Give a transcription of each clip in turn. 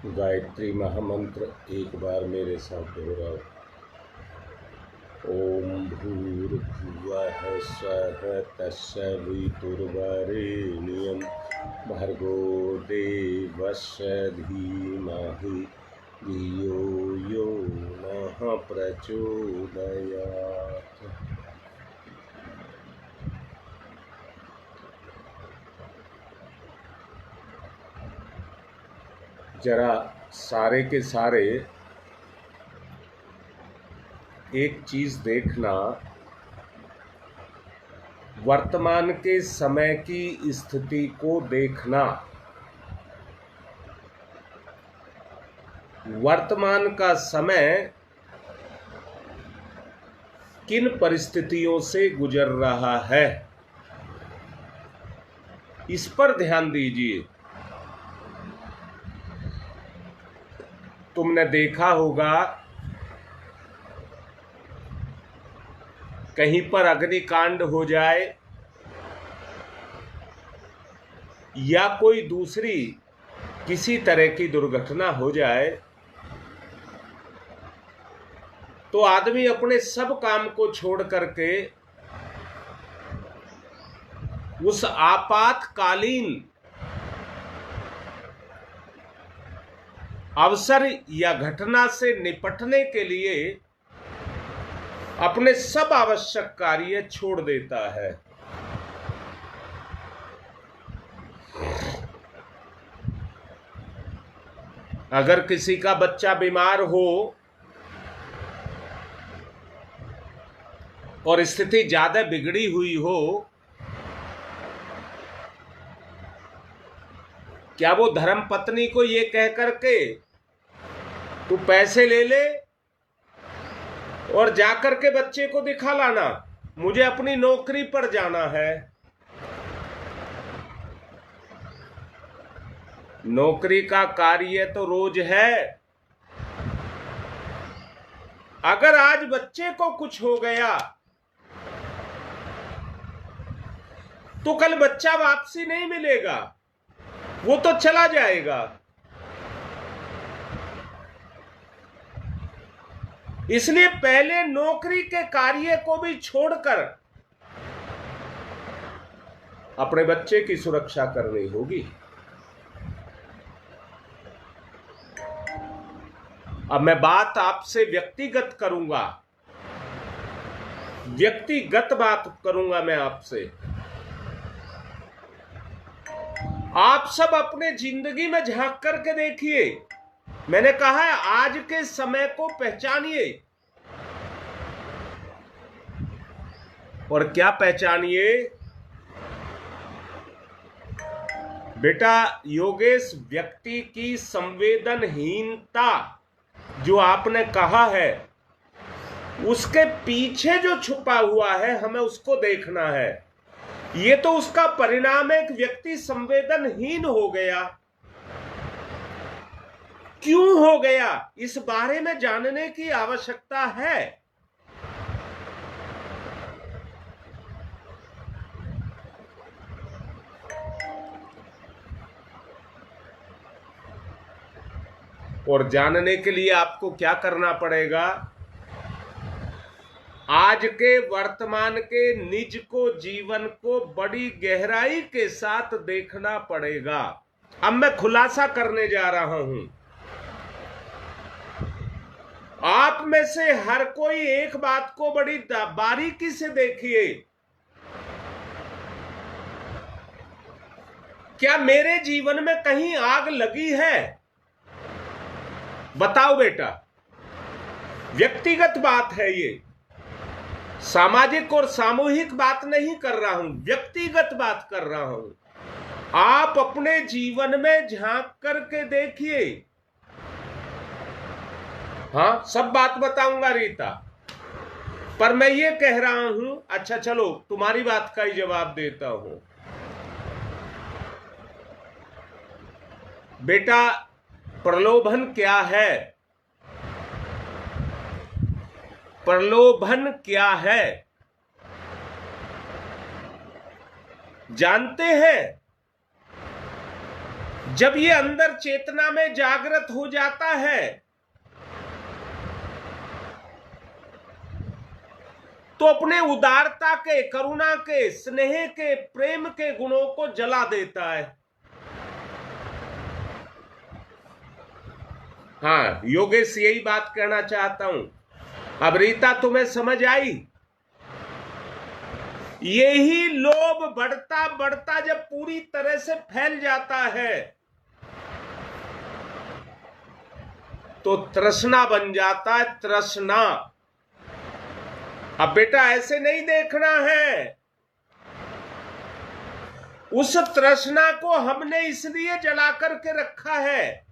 गायत्री महामंत्र एक बार मेरे साथ दोहराओ। ओम भूर्भुवः स्वः तत्सवितुर्वरेण्यं भर्गो देवस्य धीमहि धियो यो नः प्रचोदयात्। जरा सारे के सारे एक चीज देखना, वर्तमान के समय की स्थिति को देखना। वर्तमान का समय किन परिस्थितियों से गुजर रहा है, इस पर ध्यान दीजिए। तुमने देखा होगा कहीं पर अग्निकांड हो जाए या कोई दूसरी किसी तरह की दुर्घटना हो जाए तो आदमी अपने सब काम को छोड़ करके उस आपातकालीन अवसर या घटना से निपटने के लिए अपने सब आवश्यक कार्य छोड़ देता है। अगर किसी का बच्चा बीमार हो और स्थिति ज्यादा बिगड़ी हुई हो, क्या वो धर्म पत्नी को ये कह करके तू पैसे ले ले और जाकर के बच्चे को दिखा लाना, मुझे अपनी नौकरी पर जाना है। नौकरी का कार्य तो रोज है। अगर आज बच्चे को कुछ हो गया तो कल बच्चा वापसी नहीं मिलेगा, वो तो चला जाएगा। इसलिए पहले नौकरी के कार्य को भी छोड़कर अपने बच्चे की सुरक्षा करनी होगी। अब मैं बात आपसे व्यक्तिगत करूंगा, व्यक्तिगत बात करूंगा मैं आपसे। आप सब अपने जिंदगी में झांक करके देखिए। मैंने कहा है आज के समय को पहचानिए। और क्या पहचानिए बेटा? योगेश, व्यक्ति की संवेदनहीनता जो आपने कहा है, उसके पीछे जो छुपा हुआ है हमें उसको देखना है। ये तो उसका परिणाम है कि व्यक्ति संवेदनहीन हो गया। क्यों हो गया, इस बारे में जानने की आवश्यकता है। और जानने के लिए आपको क्या करना पड़ेगा? आज के वर्तमान के निज को, जीवन को बड़ी गहराई के साथ देखना पड़ेगा। अब मैं खुलासा करने जा रहा हूं। आप में से हर कोई एक बात को बड़ी बारीकी से देखिए। क्या मेरे जीवन में कहीं आग लगी है? बताओ बेटा। व्यक्तिगत बात है ये, सामाजिक और सामूहिक बात नहीं कर रहा हूं, व्यक्तिगत बात कर रहा हूं। आप अपने जीवन में झांक करके देखिए। हाँ, सब बात बताऊंगा रीता, पर मैं ये कह रहा हूं। अच्छा चलो, तुम्हारी बात का ही जवाब देता हूं। बेटा, प्रलोभन क्या है? प्रलोभन क्या है जानते हैं? जब ये अंदर चेतना में जागृत हो जाता है तो अपने उदारता के, करुणा के, स्नेह के, प्रेम के गुणों को जला देता है। हाँ, योगेश यही बात कहना चाहता हूं। अब रीता तुम्हें समझ आई? यही लोभ बढ़ता बढ़ता जब पूरी तरह से फैल जाता है तो तृष्णा बन जाता है, तृष्णा। अब बेटा ऐसे नहीं देखना है। उस तृष्णा को हमने इसलिए जला करके रखा है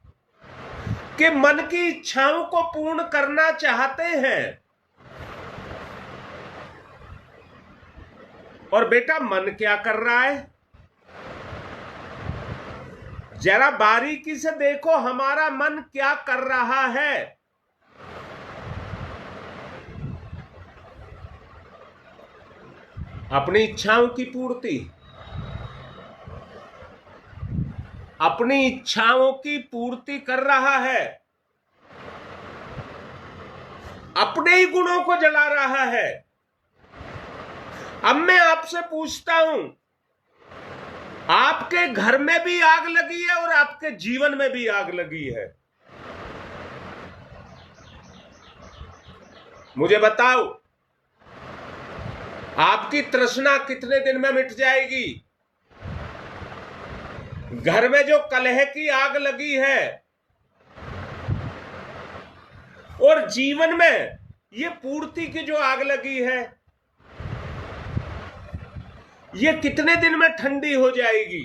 कि मन की इच्छाओं को पूर्ण करना चाहते हैं। और बेटा मन क्या कर रहा है? जरा बारीकी से देखो हमारा मन क्या कर रहा है। अपनी इच्छाओं की पूर्ति, अपनी इच्छाओं की पूर्ति कर रहा है, अपने ही गुणों को जला रहा है। अब मैं आपसे पूछता हूं, आपके घर में भी आग लगी है और आपके जीवन में भी आग लगी है। मुझे बताओ, आपकी तृष्णा कितने दिन में मिट जाएगी? घर में जो कलह की आग लगी है और जीवन में ये पूर्ति की जो आग लगी है, ये कितने दिन में ठंडी हो जाएगी?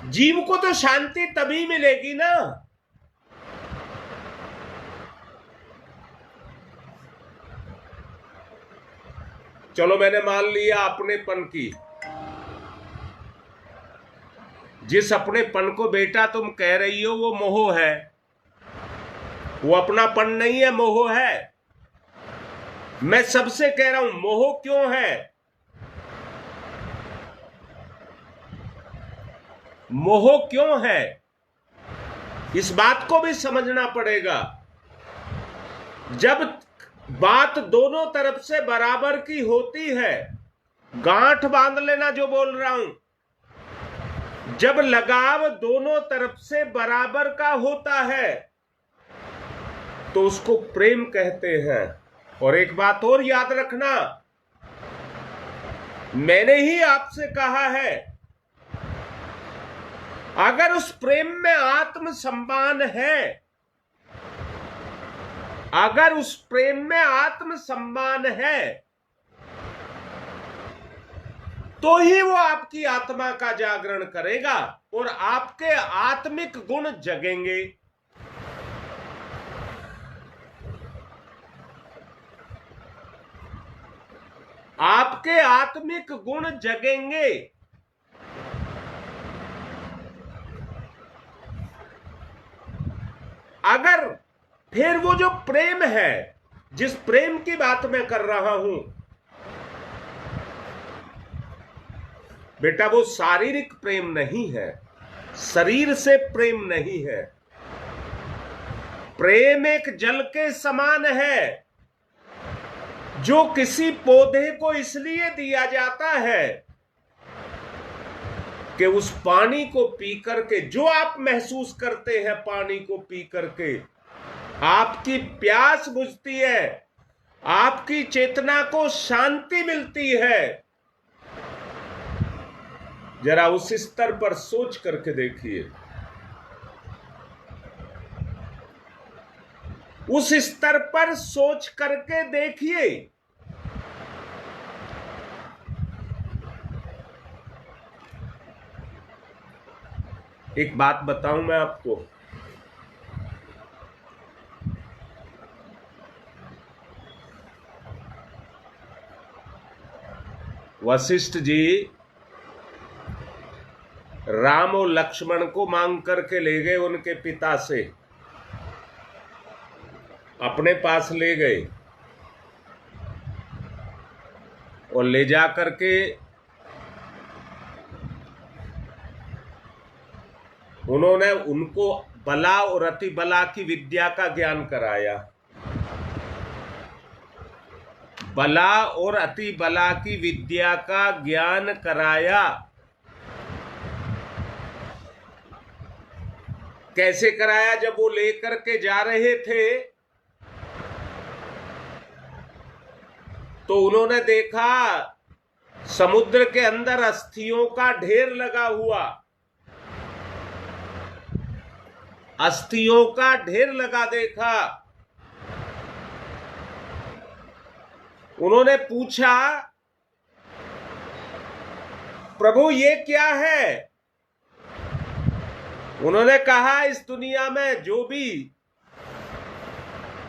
जीव को तो शांति तभी मिलेगी ना। चलो मैंने मान लिया अपनेपन की। जिस अपनेपन को बेटा तुम कह रही हो वो मोह है, वो अपनापन नहीं है, मोह है। मैं सबसे कह रहा हूं, मोह क्यों है? मोह क्यों है? इस बात को भी समझना पड़ेगा। जब बात दोनों तरफ से बराबर की होती है, गांठ बांध लेना जो बोल रहा हूं, जब लगाव दोनों तरफ से बराबर का होता है तो उसको प्रेम कहते हैं। और एक बात और याद रखना, मैंने ही आपसे कहा है, अगर उस प्रेम में आत्म सम्मान है, अगर उस प्रेम में आत्म सम्मान है तो ही वो आपकी आत्मा का जागरण करेगा और आपके आत्मिक गुण जगेंगे। आपके आत्मिक गुण जगेंगे। अगर फिर वो जो प्रेम है, जिस प्रेम की बात मैं कर रहा हूं बेटा, वो शारीरिक प्रेम नहीं है, शरीर से प्रेम नहीं है। प्रेम एक जल के समान है जो किसी पौधे को इसलिए दिया जाता है कि उस पानी को पी करके जो आप महसूस करते हैं, पानी को पी करके आपकी प्यास बुझती है, आपकी चेतना को शांति मिलती है। जरा उस स्तर पर सोच करके देखिए, उस स्तर पर सोच करके देखिए। एक बात बताऊं मैं आपको, वशिष्ठ जी राम और लक्ष्मण को मांग करके ले गए उनके पिता से, अपने पास ले गए और ले जा करके उन्होंने उनको बला और अति बला की विद्या का ज्ञान कराया। बला और अति बला की विद्या का ज्ञान कराया। कैसे कराया? जब वो लेकर के जा रहे थे तो उन्होंने देखा समुद्र के अंदर अस्थियों का ढेर लगा हुआ, अस्थियों का ढेर लगा देखा। उन्होंने पूछा, प्रभु ये क्या है? उन्होंने कहा, इस दुनिया में जो भी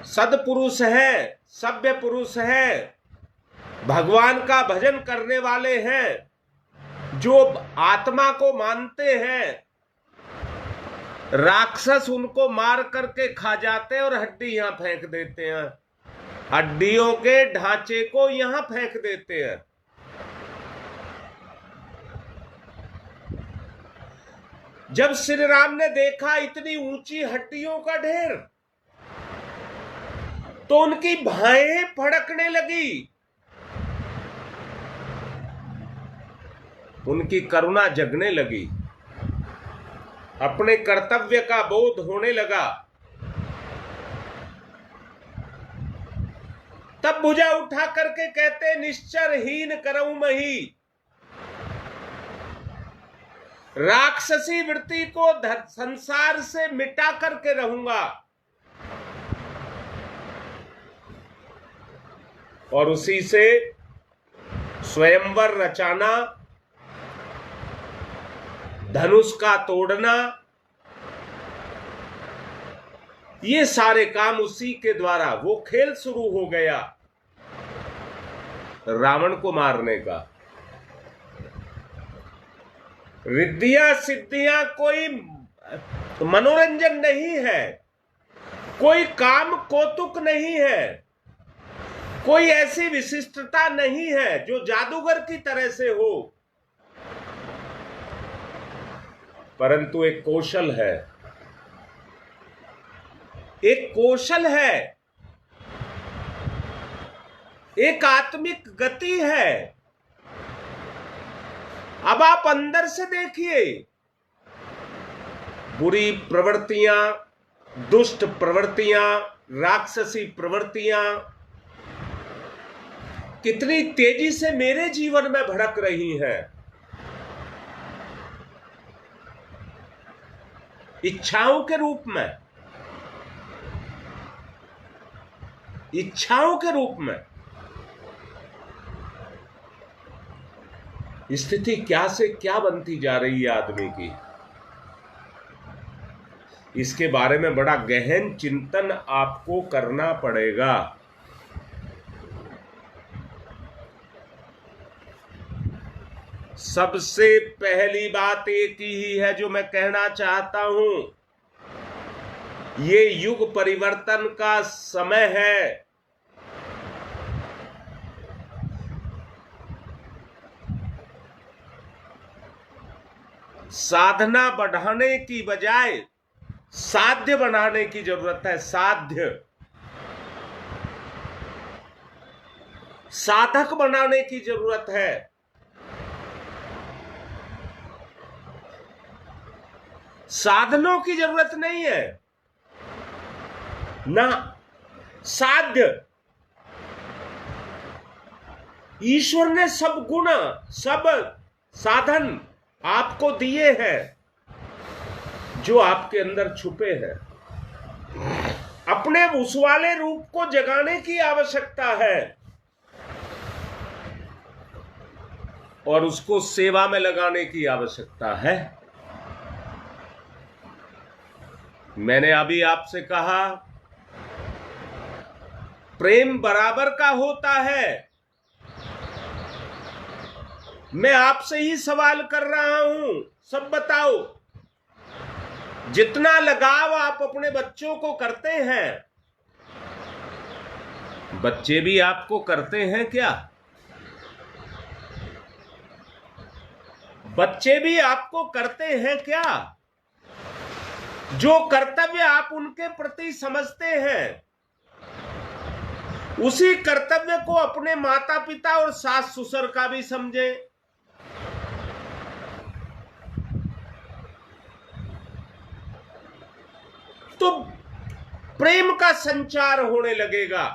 सद्पुरुष है, सभ्य पुरुष है, भगवान का भजन करने वाले हैं, जो आत्मा को मानते हैं, राक्षस उनको मार करके खा जाते हैं और हड्डी यहां फेंक देते हैं, हड्डियों के ढांचे को यहां फेंक देते हैं। जब श्री राम ने देखा इतनी ऊंची हड्डियों का ढेर, तो उनकी बाहें फड़कने लगी, उनकी करुणा जगने लगी, अपने कर्तव्य का बोध होने लगा। तब भुजा उठा करके कहते, निश्चरहीन करऊं मही, राक्षसी वृत्ति को संसार से मिटा करके रहूंगा। और उसी से स्वयंवर रचाना, धनुष का तोड़ना, ये सारे काम उसी के द्वारा, वो खेल शुरू हो गया रावण को मारने का। रिद्धियां सिद्धियां कोई मनोरंजन नहीं है, कोई काम कौतुक नहीं है, कोई ऐसी विशिष्टता नहीं है जो जादूगर की तरह से हो, परंतु एक कौशल है, एक कौशल है, एक आत्मिक गति है। अब आप अंदर से देखिए, बुरी प्रवृत्तियां, दुष्ट प्रवृत्तियां, राक्षसी प्रवृत्तियां कितनी तेजी से मेरे जीवन में भड़क रही हैं। इच्छाओं के रूप में, इच्छाओं के रूप में। स्थिति क्या से क्या बनती जा रही है आदमी की, इसके बारे में बड़ा गहन चिंतन आपको करना पड़ेगा। सबसे पहली बात एक ही है जो मैं कहना चाहता हूं, ये युग परिवर्तन का समय है। साधना बढ़ाने की बजाय साध्य बनाने की जरूरत है। साध्य, साधक बनाने की जरूरत है। साधनों की जरूरत नहीं है ना, साध्य। ईश्वर ने सब गुण, सब साधन आपको दिए हैं जो आपके अंदर छुपे हैं। अपने उस वाले रूप को जगाने की आवश्यकता है और उसको सेवा में लगाने की आवश्यकता है। मैंने अभी आपसे कहा, प्रेम बराबर का होता है। मैं आपसे ही सवाल कर रहा हूं, सब बताओ, जितना लगाव आप अपने बच्चों को करते हैं, बच्चे भी आपको करते हैं क्या? बच्चे भी आपको करते हैं क्या? जो कर्तव्य आप उनके प्रति समझते हैं, उसी कर्तव्य को अपने माता पिता और सास ससुर का भी समझें। तो प्रेम का संचार होने लगेगा।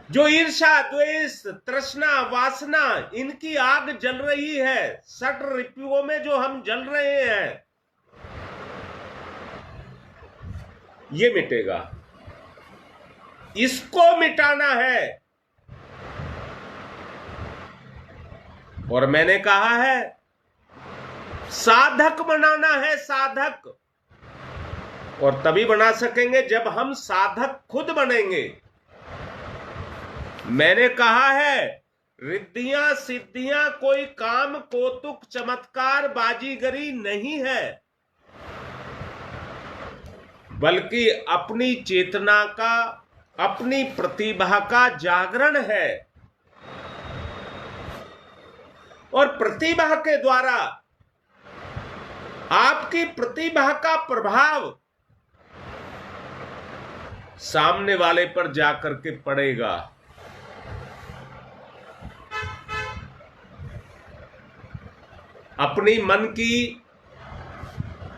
जो ईर्ष्या, द्वेष, तृष्णा, वासना, इनकी आग जल रही है, 60 ऋतुओं में जो हम जल रहे हैं, ये मिटेगा। इसको मिटाना है। और मैंने कहा है, साधक बनाना है, साधक। और तभी बना सकेंगे जब हम साधक खुद बनेंगे। मैंने कहा है, रिद्धियां सिद्धियां कोई काम कौतुक चमत्कार बाजीगरी नहीं है, बल्कि अपनी चेतना का, अपनी प्रतिभा का जागरण है। और प्रतिभा के द्वारा आपकी प्रतिभा का प्रभाव सामने वाले पर जाकर के पड़ेगा। अपनी मन की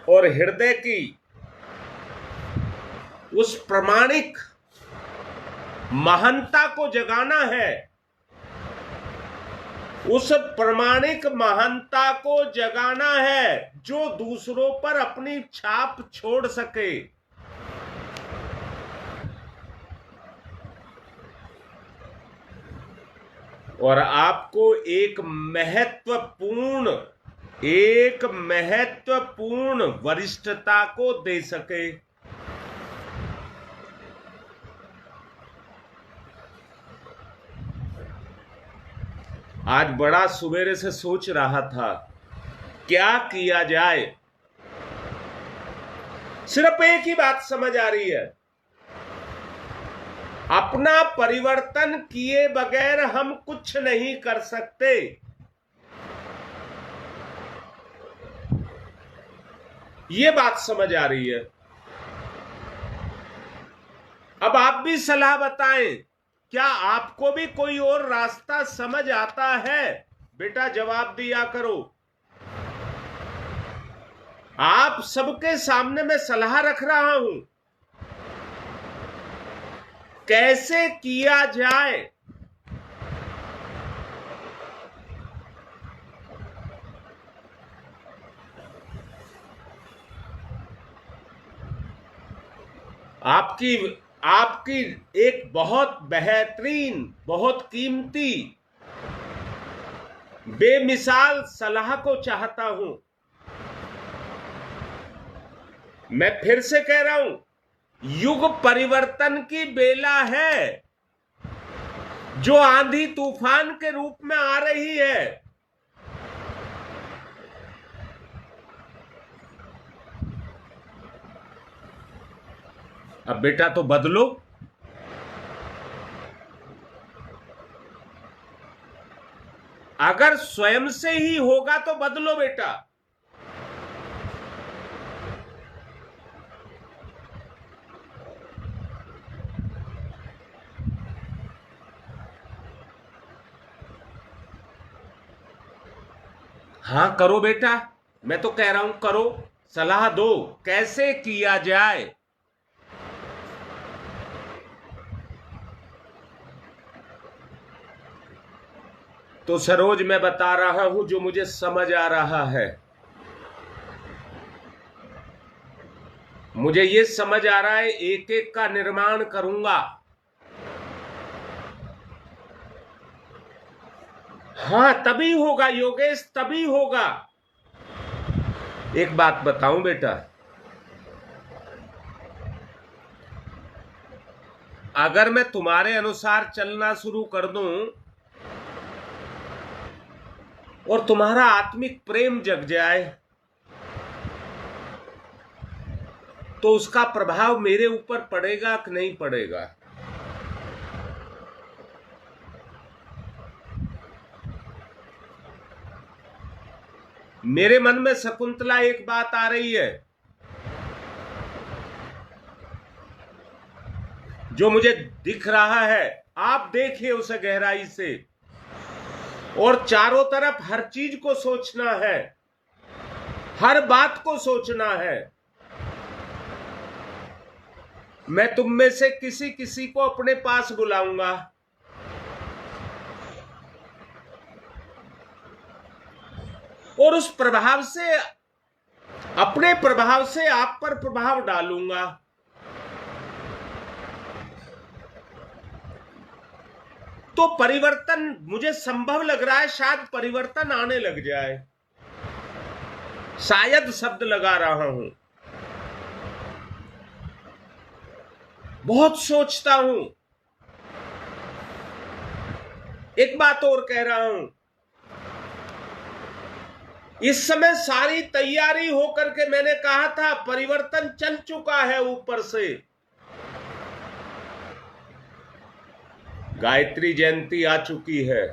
और हृदय की उस प्रामाणिक महानता को जगाना है। उस प्रामाणिक महानता को जगाना है जो दूसरों पर अपनी छाप छोड़ सके। और आपको एक महत्वपूर्ण वरिष्ठता को दे सके। आज बड़ा सुबेरे से सोच रहा था क्या किया जाए। सिर्फ एक ही बात समझ आ रही है, अपना परिवर्तन किए बगैर हम कुछ नहीं कर सकते। ये बात समझ आ रही है। अब आप भी सलाह बताएं, क्या आपको भी कोई और रास्ता समझ आता है? बेटा जवाब दिया करो। आप सबके सामने मैं सलाह रख रहा हूं, कैसे किया जाए। आपकी एक बहुत बेहतरीन, बहुत कीमती, बेमिसाल सलाह को चाहता हूं। मैं फिर से कह रहा हूं, युग परिवर्तन की बेला है जो आंधी तूफान के रूप में आ रही है। अब बेटा तो बदलो। अगर स्वयं से ही होगा तो बदलो बेटा। हां करो बेटा, मैं तो कह रहा हूं करो, सलाह दो कैसे किया जाए। तो सरोज मैं बता रहा हूं जो मुझे समझ आ रहा है। मुझे ये समझ आ रहा है, एक एक का निर्माण करूंगा। हां तभी होगा योगेश, तभी होगा। एक बात बताऊं बेटा, अगर मैं तुम्हारे अनुसार चलना शुरू कर दूं और तुम्हारा आत्मिक प्रेम जग जाए, तो उसका प्रभाव मेरे ऊपर पड़ेगा कि नहीं पड़ेगा? मेरे मन में शकुंतला एक बात आ रही है जो मुझे दिख रहा है, आप देखिए उसे गहराई से, और चारों तरफ हर चीज को सोचना है, हर बात को सोचना है। मैं तुम में से किसी किसी को अपने पास बुलाऊंगा, और उस प्रभाव से, अपने प्रभाव से आप पर प्रभाव डालूंगा। तो परिवर्तन मुझे संभव लग रहा है, शायद परिवर्तन आने लग जाए, शायद शब्द लगा रहा हूं। बहुत सोचता हूं। एक बात और कह रहा हूं, इस समय सारी तैयारी होकर के मैंने कहा था परिवर्तन चल चुका है ऊपर से। गायत्री जयंती आ चुकी है।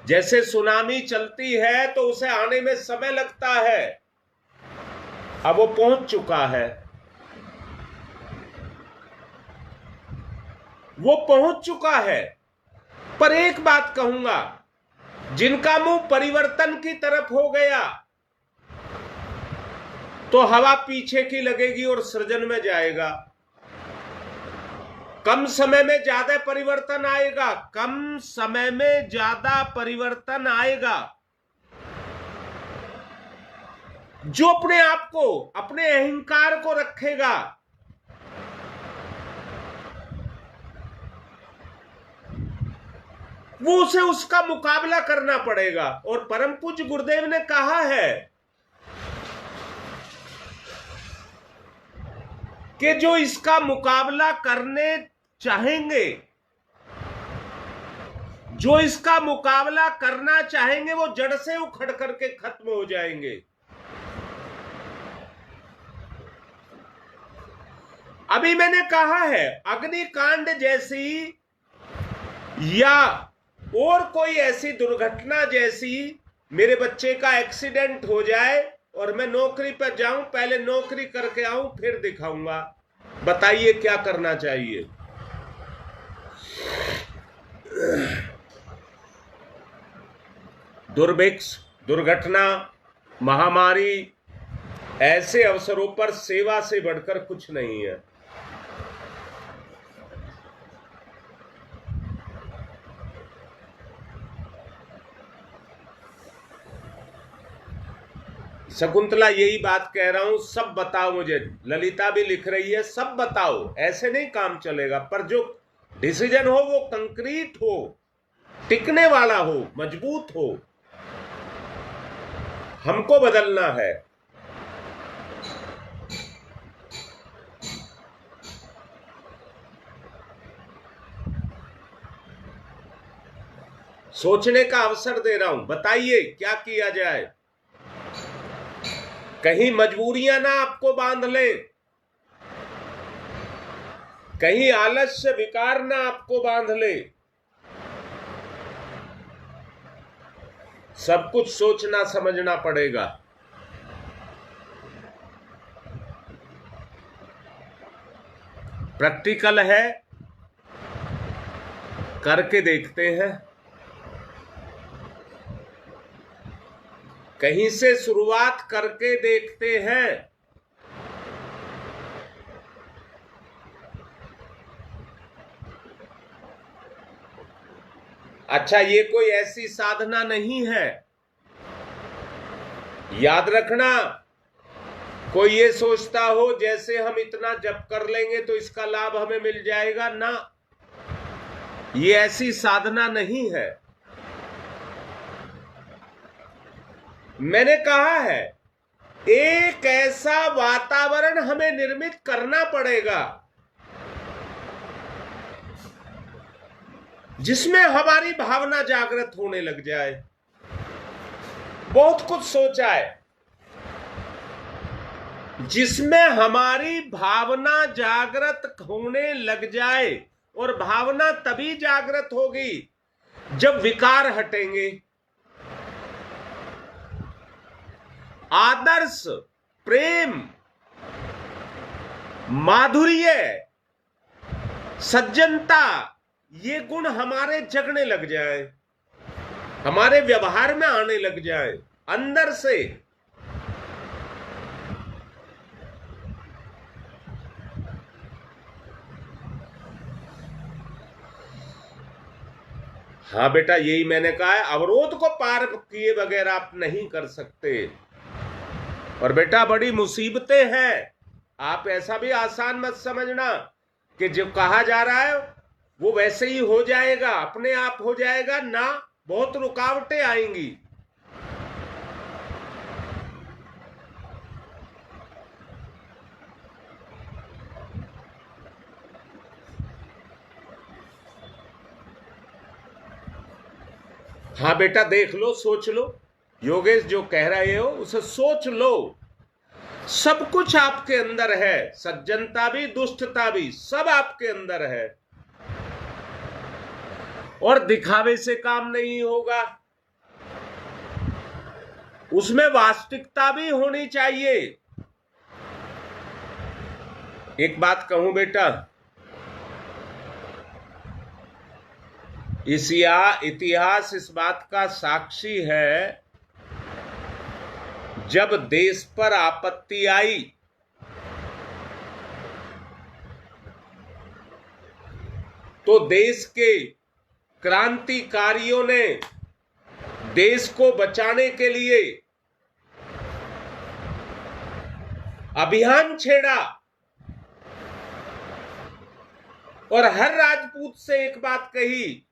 जैसे सुनामी चलती है तो उसे आने में समय लगता है, अब वो पहुंच चुका है, वो पहुंच चुका है। पर एक बात कहूंगा, जिनका मुंह परिवर्तन की तरफ हो गया तो हवा पीछे की लगेगी और सृजन में जाएगा। कम समय में ज्यादा परिवर्तन आएगा, कम समय में ज्यादा परिवर्तन आएगा। जो अपने आप को, अपने अहंकार को रखेगा, वो उसे उसका मुकाबला करना पड़ेगा। और परम पूज्य गुरुदेव ने कहा है कि जो इसका मुकाबला करने चाहेंगे, जो इसका मुकाबला करना चाहेंगे, वो जड़ से उखड़ करके खत्म हो जाएंगे। अभी मैंने कहा है, अग्निकांड जैसी या और कोई ऐसी दुर्घटना जैसी, मेरे बच्चे का एक्सीडेंट हो जाए और मैं नौकरी पर जाऊं, पहले नौकरी करके आऊं फिर दिखाऊंगा। बताइए क्या करना चाहिए? दुर्भिक्ष, दुर्घटना, महामारी, ऐसे अवसरों पर सेवा से बढ़कर कुछ नहीं है। शकुंतला यही बात कह रहा हूं, सब बताओ मुझे। ललिता भी लिख रही है, सब बताओ, ऐसे नहीं काम चलेगा। पर जो डिसीजन हो वो कंक्रीट हो, टिकने वाला हो, मजबूत हो। हमको बदलना है। सोचने का अवसर दे रहा हूं, बताइए क्या किया जाए। कहीं मजबूरियां ना आपको बांध ले, कहीं आलस्य विकार ना आपको बांध ले। सब कुछ सोचना समझना पड़ेगा। प्रैक्टिकल है, करके देखते हैं। कहीं से शुरुआत करके देखते हैं। अच्छा, ये कोई ऐसी साधना नहीं है, याद रखना। कोई ये सोचता हो जैसे हम इतना जप कर लेंगे तो इसका लाभ हमें मिल जाएगा, ना, ये ऐसी साधना नहीं है। मैंने कहा है, एक ऐसा वातावरण हमें निर्मित करना पड़ेगा जिसमें हमारी भावना जागृत होने लग जाए। बहुत कुछ सोचा है, जिसमें हमारी भावना जागृत होने लग जाए। और भावना तभी जागृत होगी जब विकार हटेंगे, आदर्श, प्रेम, माधुर्य, सज्जनता, ये गुण हमारे जगने लग जाए, हमारे व्यवहार में आने लग जाए अंदर से, हाँ बेटा, यही मैंने कहा है, अवरोध को पार किए बगैर आप नहीं कर सकते। और बेटा बड़ी मुसीबतें हैं, आप ऐसा भी आसान मत समझना कि जो कहा जा रहा है वो वैसे ही हो जाएगा, अपने आप हो जाएगा ना, बहुत रुकावटें आएंगी। हाँ बेटा, देख लो, सोच लो, योगेश जो कह रहे हो उसे सोच लो। सब कुछ आपके अंदर है, सज्जनता भी, दुष्टता भी, सब आपके अंदर है। और दिखावे से काम नहीं होगा, उसमें वास्तविकता भी होनी चाहिए। एक बात कहूं बेटा, इतिहास इस बात का साक्षी है, जब देश पर आपत्ति आई तो देश के क्रांतिकारियों ने देश को बचाने के लिए अभियान छेड़ा और हर राजपूत से एक बात कही,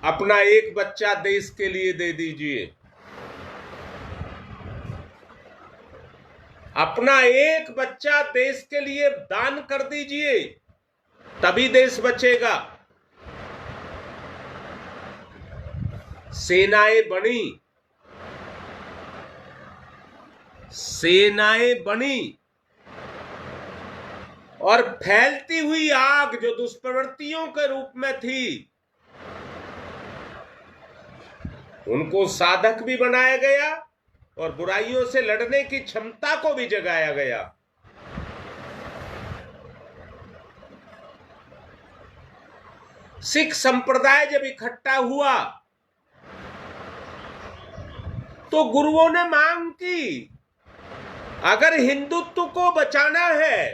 अपना एक बच्चा देश के लिए दे दीजिए, अपना एक बच्चा देश के लिए दान कर दीजिए, तभी देश बचेगा। सेनाएं बनी, सेनाएं बनी और फैलती हुई आग जो दुष्प्रवृत्तियों के रूप में थी, उनको साधक भी बनाया गया और बुराइयों से लड़ने की क्षमता को भी जगाया गया। सिख संप्रदाय जब इकट्ठा हुआ तो गुरुओं ने मांग की, अगर हिंदुत्व को बचाना है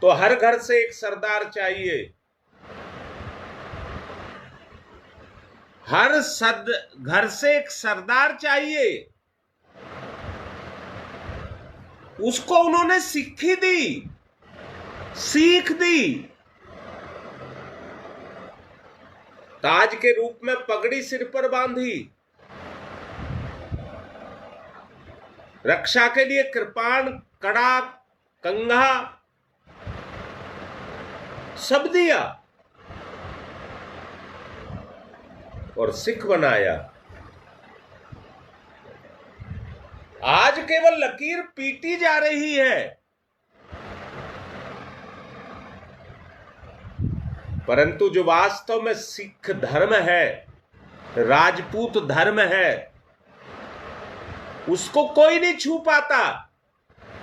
तो हर घर से एक सरदार चाहिए, हर घर से एक सरदार चाहिए। उसको उन्होंने सीख दी, ताज के रूप में पगड़ी सिर पर बांधी, रक्षा के लिए कृपाण, कड़ा, कंघा सब दिया और सिख बनाया। आज केवल लकीर पीटी जा रही है, परंतु जो वास्तव में सिख धर्म है, राजपूत धर्म है, उसको कोई नहीं छू पाता।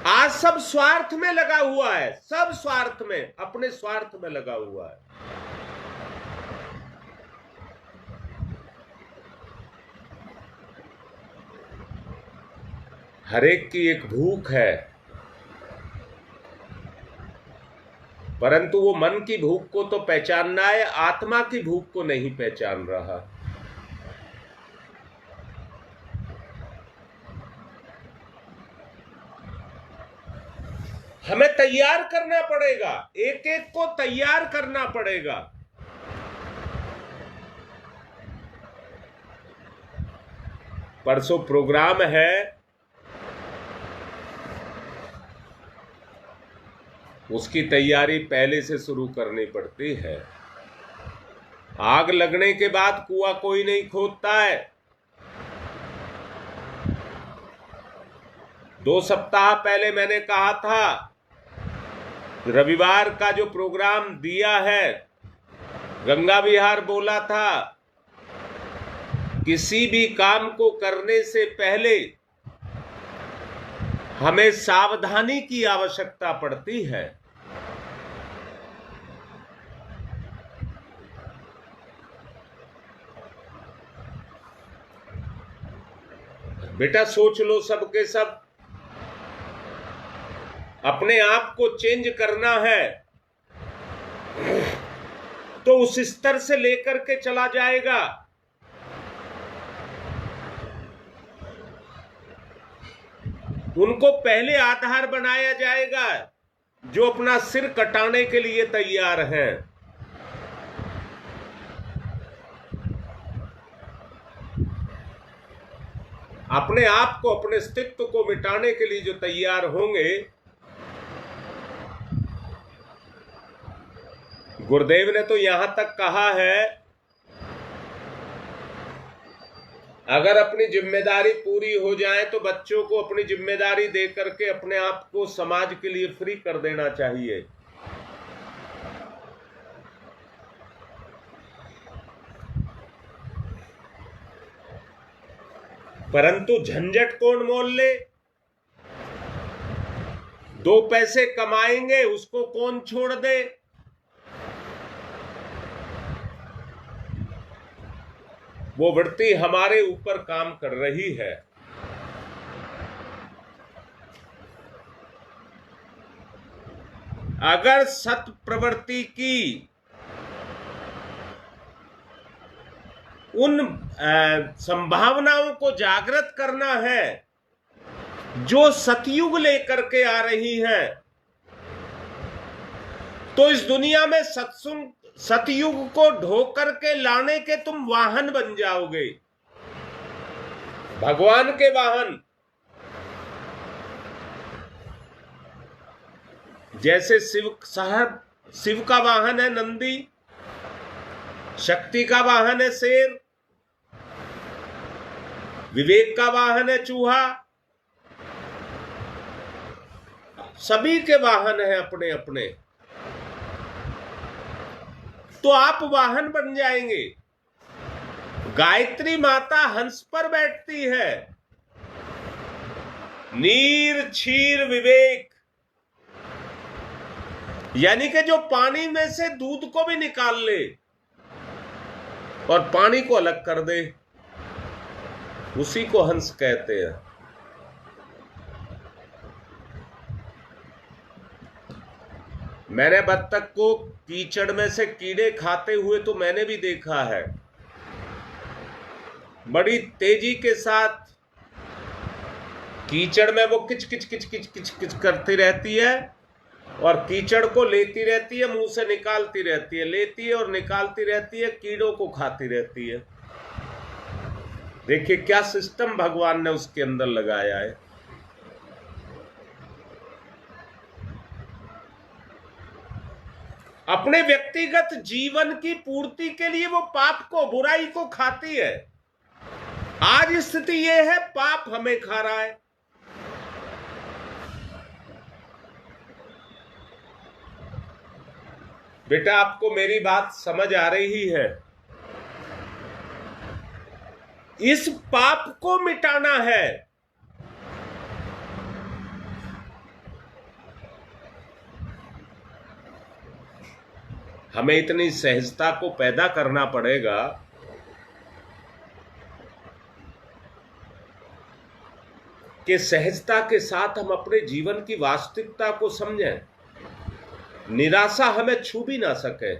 आज सब स्वार्थ में लगा हुआ है, सब स्वार्थ में, अपने स्वार्थ में लगा हुआ है। हरेक की एक भूख है, परंतु वो मन की भूख को तो पहचानना है, आत्मा की भूख को नहीं पहचान रहा। हमें तैयार करना पड़ेगा, एक एक को तैयार करना पड़ेगा। परसों प्रोग्राम है, उसकी तैयारी पहले से शुरू करनी पड़ती है। आग लगने के बाद कुआं कोई नहीं खोदता है, 2 सप्ताह पहले मैंने कहा था, रविवार का जो प्रोग्राम दिया है, गंगा विहार बोला था, किसी भी काम को करने से पहले हमें सावधानी की आवश्यकता पड़ती है। बेटा सोच लो, सबके सब अपने आप को चेंज करना है तो उस स्तर से लेकर के चला जाएगा। उनको पहले आधार बनाया जाएगा जो अपना सिर कटाने के लिए तैयार हैं। अपने आप को, अपने अस्तित्व को मिटाने के लिए जो तैयार होंगे, गुरुदेव ने तो यहां तक कहा है, अगर अपनी जिम्मेदारी पूरी हो जाए तो बच्चों को अपनी जिम्मेदारी दे करके अपने आप को समाज के लिए फ्री कर देना चाहिए। परंतु झंझट कौन मोल ले? 2 पैसे कमाएंगे उसको कौन छोड़ दे? वो वृत्ति हमारे ऊपर काम कर रही है। अगर सत प्रवृत्ति की उन संभावनाओं को जागृत करना है जो सतयुग लेकर के आ रही हैं, तो इस दुनिया में सतयुग को ढो करके लाने के तुम वाहन बन जाओगे, भगवान के वाहन। जैसे शिव का वाहन है नंदी, शक्ति का वाहन है शेर, विवेक का वाहन है चूहा, सभी के वाहन है अपने अपने। तो आप वाहन बन जाएंगे। गायत्री माता हंस पर बैठती है, नीर क्षीर विवेक, यानी कि जो पानी में से दूध को भी निकाल ले और पानी को अलग कर दे, उसी को हंस कहते हैं। मैंने बत्तख को कीचड़ में से कीड़े खाते हुए तो मैंने भी देखा है। बड़ी तेजी के साथ कीचड़ में वो किच किच किच किच किच किच करती रहती है और कीचड़ को लेती रहती है, मुंह से निकालती रहती है, लेती है और निकालती रहती है, कीड़ों को खाती रहती है। देखिए क्या सिस्टम भगवान ने उसके अंदर लगाया है। अपने व्यक्तिगत जीवन की पूर्ति के लिए वो पाप को, बुराई को खाती है। आज स्थिति ये है, पाप हमें खा रहा है। बेटा आपको मेरी बात समझ आ रही है? इस पाप को मिटाना है। हमें इतनी सहजता को पैदा करना पड़ेगा कि सहजता के साथ हम अपने जीवन की वास्तविकता को समझें। निराशा हमें छू भी ना सके।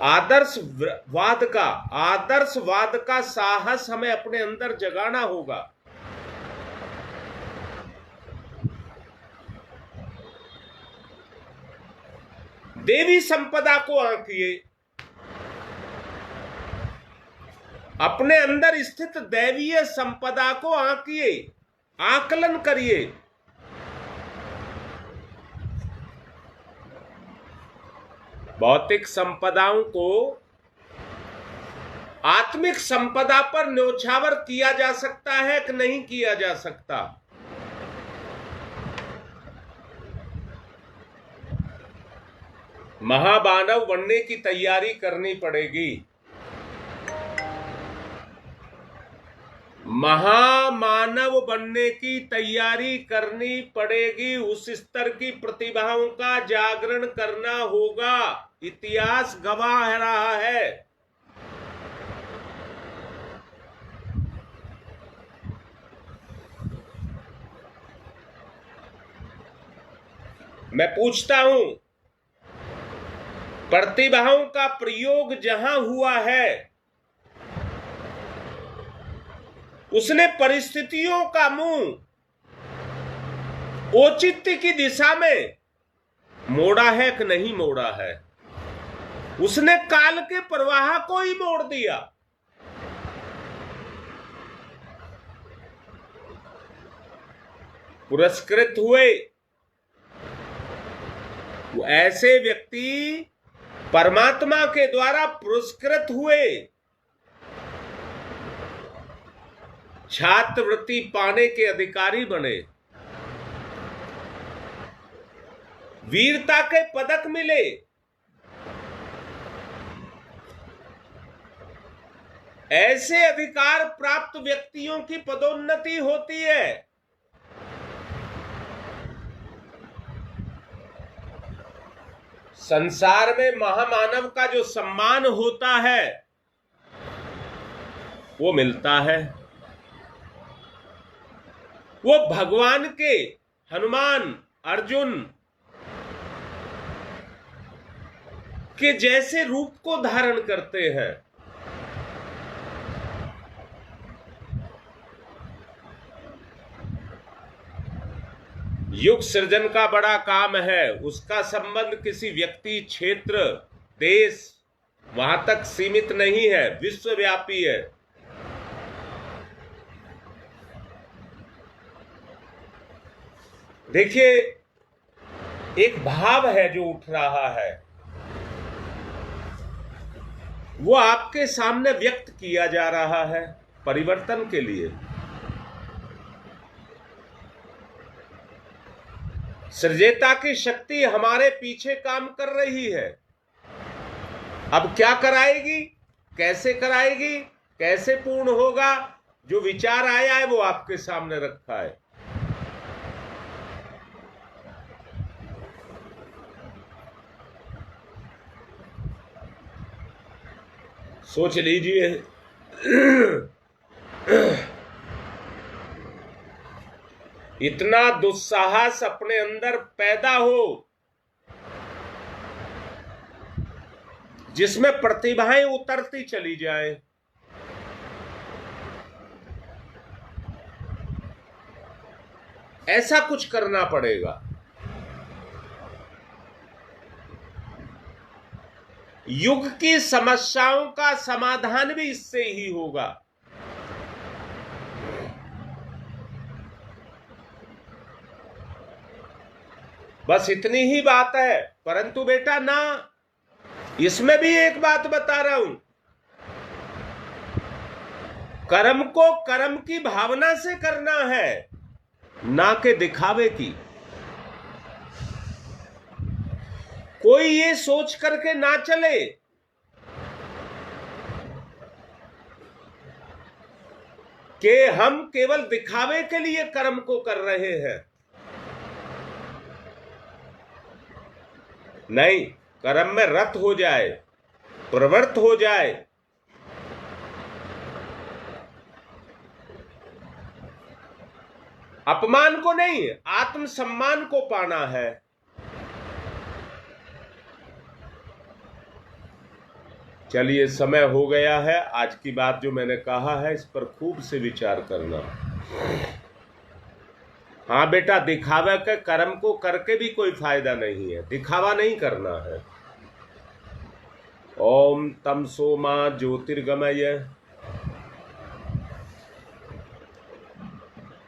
आदर्शवाद का साहस हमें अपने अंदर जगाना होगा। देवी संपदा को आंकिए, अपने अंदर स्थित दैवीय संपदा को आंकिए, आकलन करिए। भौतिक संपदाओं को आत्मिक संपदा पर न्योछावर किया जा सकता है कि नहीं किया जा सकता? महामानव बनने की तैयारी करनी पड़ेगी। महामानव बनने की तैयारी करनी पड़ेगी। उस स्तर की प्रतिभाओं का जागरण करना होगा। इतिहास गवाह रहा है। मैं पूछता हूं, प्रतिभाओं का प्रयोग जहां हुआ है, उसने परिस्थितियों का मुंह औचित्य की दिशा में मोड़ा है कि नहीं मोड़ा है? उसने काल के प्रवाह को ही मोड़ दिया। पुरस्कृत हुए वो ऐसे व्यक्ति परमात्मा के द्वारा पुरस्कृत हुए, छात्रवृत्ति पाने के अधिकारी बने, वीरता के पदक मिले। ऐसे अधिकार प्राप्त व्यक्तियों की पदोन्नति होती है। संसार में महामानव का जो सम्मान होता है वो मिलता है। वो भगवान के हनुमान, अर्जुन के जैसे रूप को धारण करते हैं। युग सृजन का बड़ा काम है। उसका संबंध किसी व्यक्ति, क्षेत्र, देश वहां तक सीमित नहीं है, विश्वव्यापी है। देखिए, एक भाव है जो उठ रहा है, वो आपके सामने व्यक्त किया जा रहा है परिवर्तन के लिए। सृजेता की शक्ति हमारे पीछे काम कर रही है। अब क्या कराएगी, कैसे कराएगी, कैसे पूर्ण होगा, जो विचार आया है वो आपके सामने रखा है। सोच लीजिए, इतना दुस्साहस अपने अंदर पैदा हो जिसमें प्रतिभाएं उतरती चली जाएं। ऐसा कुछ करना पड़ेगा। युग की समस्याओं का समाधान भी इससे ही होगा। बस इतनी ही बात है। परंतु बेटा ना, इसमें भी एक बात बता रहा हूं, कर्म को कर्म की भावना से करना है, ना के दिखावे की। कोई ये सोच करके ना चले कि हम केवल दिखावे के लिए कर्म को कर रहे हैं। नहीं, कर्म में रत हो जाए, प्रवृत्त हो जाए। अपमान को नहीं, आत्मसम्मान को पाना है। चलिए, समय हो गया है। आज की बात जो मैंने कहा है, इस पर खूब से विचार करना। हाँ बेटा, दिखावा के कर्म को करके भी कोई फायदा नहीं है, दिखावा नहीं करना है। ओम तमसो मा ज्योतिर्गमय,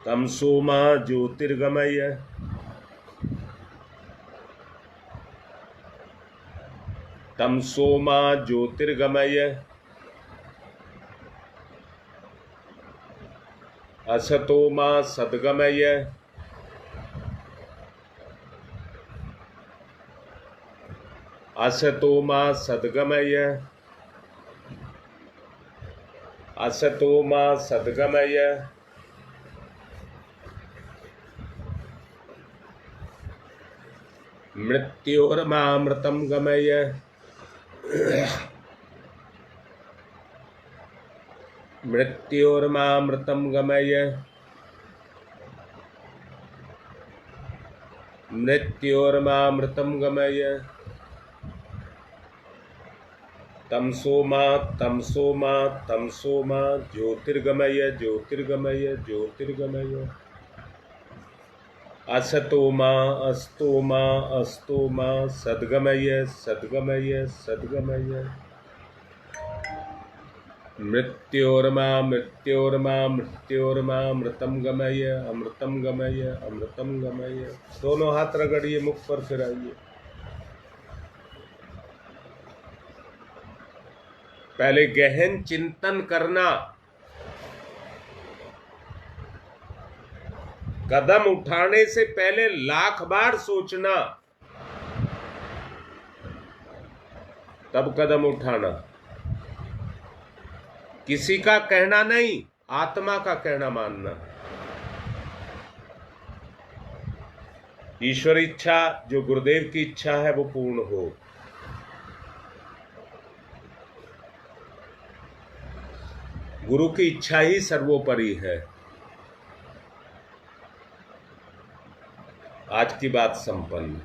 तमसो मा ज्योतिर्गमय, तमसो मा ज्योतिर्गमय, असतो मा सद्गमय, असतो मा सद्गमय, असतो मा सद्गमय, मृत्योर्मामृतं गमय, मृत्योर्मामृतं गमय, मृत्योर्मामृतं गमय, तमसो मा तमसो मा तमसो मा ज्योतिर्गमय ज्योतिर्गमय ज्योतिर्गमय, असतो मा अस्तो मा अस्तो मा सद्गमय सद्गमय सद्गमय, मृत्योर्मा मृत्योर्मा मृत्योर्मा अमृतम गमय अमृतम गमय अमृतम गमय। दोनों हाथ रगड़िए, मुख पर फिराइए। पहले गहन चिंतन करना, कदम उठाने से पहले 1,00,000 बार सोचना, तब कदम उठाना। किसी का कहना नहीं, आत्मा का कहना मानना। ईश्वर इच्छा, जो गुरुदेव की इच्छा है, वो पूर्ण हो। गुरु की इच्छा ही सर्वोपरि है। आज की बात संपन्न।